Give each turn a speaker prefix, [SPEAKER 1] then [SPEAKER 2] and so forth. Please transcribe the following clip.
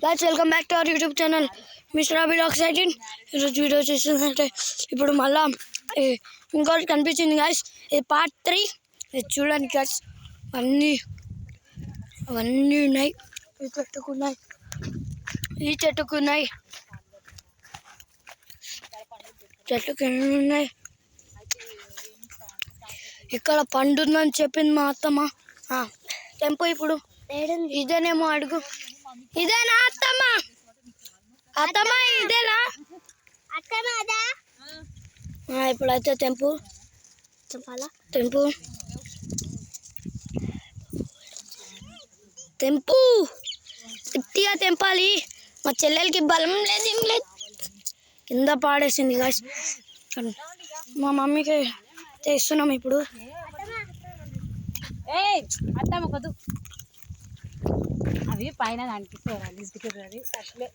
[SPEAKER 1] Guys welcome back to our YouTube channel mister Abi vlogs 18. ఈరోజు video చేస్తుందంటే ఇప్పుడు మళ్ళా ఇంకోటి కనిపించింది గైస్. ఇది పార్ట్ 3. ఇది చూడండి గైస్, అవన్నీ ఉన్నాయి. ఈ చెట్టుకున్నాయి చెట్టుకు ఎన్ని ఉన్నాయి. ఇక్కడ పండుందని చెప్పింది మా అత్తమ్మ. తెంపు ఇప్పుడు. ఇదేనేమో అడుగు. ఇదేనా అత్తమ్మ? అత్తమ్మ ఇదేనా? ఇప్పుడైతే తెంపు. తెంపు తెంపు గట్టిగా తెంపాలి. మా చెల్లెలకి బలం లేదు, ఏం లేదు, కింద పాడేసింది గాయస్. మా మమ్మీకి తెస్తున్నాం ఇప్పుడు.
[SPEAKER 2] అవి పైన అనిపిస్తాయి అట్లే